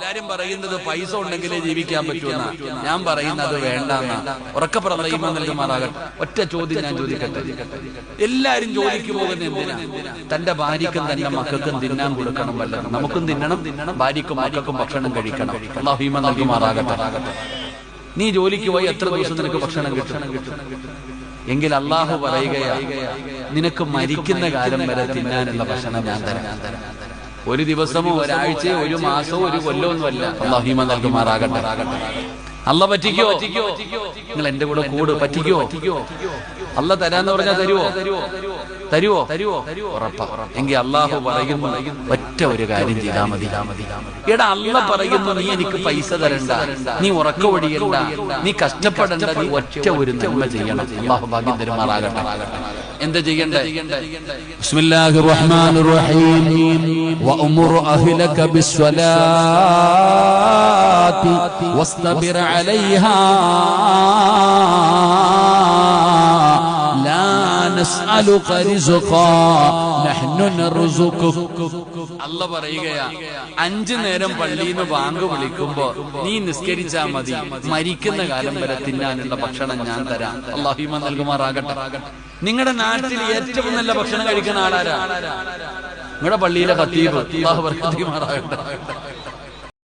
എല്ലാരും പറയുന്നത് പൈസ ഉണ്ടെങ്കിലേ ജീവിക്കാൻ പറ്റുമെന്നാ. ഞാൻ പറയുന്നത് വേണ്ടെന്നാ. ഉറക്കെ പറഞ്ഞ ഈമാൻ നൽകുമാറാകട്ടെ. ഒറ്റ ചോദ്യം ഞാൻ ചോദിക്കട്ടെ, എല്ലാരും ജോലിക്ക് പോകുന്ന എന്തിനാ? തന്റെ ഭാര്യക്കും തന്റെ മക്കൾക്കും തിന്നാൻ കൊടുക്കണം വല്ലതും. നമുക്കും തിന്നണം, ഭാര്യക്കും മക്കൾക്കും ഭക്ഷണം കഴിക്കണം. അല്ലാഹു ഈമാൻ നൽകുമാറാകട്ടെ. നീ ജോലിക്ക് പോയി എത്ര ദിവസം നിനക്ക് ഭക്ഷണം കിട്ടും? എങ്കിൽ അള്ളാഹു പറയുകയാ, നിനക്ക് മരിക്കുന്ന കാലം വരെ തിന്നാനുള്ള ഭക്ഷണം ഞാൻ തരാം. ഒരു ദിവസമോ ഒരാഴ്ചയോ ഒരു മാസമോ ഒരു കൊല്ലമൊന്നുമല്ല. അല്ലാഹു ഈമാൻ നൽകുമാറാകട്ടെ. അല്ല പറ്റിക്കോ? നിങ്ങൾ എന്റെ കൂടെ കൂട്. പറ്റിക്കോ? അല്ല തരാന്ന് പറഞ്ഞാൽ തരുവോ? ഉറപ്പാ. എങ്കിൽ അള്ളാഹു പറയുന്നു, ഒറ്റ ഒരു കാര്യം ചെയ്താൽ മതി. എടാ, അല്ല പറയുന്നു, നീ എനിക്ക് പൈസ തരണ്ട, നീ ഉറക്ക ഒഴിയണ്ട, നീ കഷ്ടപ്പെടണ്ട, നീ ഒറ്റ ഒരു നന്മ ചെയ്യണം. അള്ളാഹു ഭാഗ്യം തരുമാറാകട്ടെ. എന്താ ചെയ്യണ്ടേ? ബിസ്മില്ലാഹിർ റഹ്മാനിർ റഹീം. വഅ്മുർ അഹ്ലക ബിസ്സലാത്തി വസ്തബിർ അലൈഹാ ലാ നസ്അലുക റിസ്ഖാ നഹ്നു നർസുഖുക. അല്ല പറയുകയാ, 5 നേരം പള്ളിയിൽ നിന്ന് ബാങ്ക് വിളിക്കുമ്പോ നീ നിസ്കരിച്ചാ മതി, മരിക്കുന്ന കാലം വരെ തിന്നാനുള്ള ഭക്ഷണം ഞാൻ തരാം. അല്ലാഹു ഈമാൻ നൽകുമാറാകട്ടെ. നിങ്ങളുടെ നാട്ടിൽ ഏറ്റവും നല്ല ഭക്ഷണം കഴിക്കുന്ന ആളാരാ? നിങ്ങളുടെ പള്ളിയിലെ ഖതീബ്. അല്ലാഹു ബർക്കത്ത് ചെയ്യുമാറാകട്ടെ.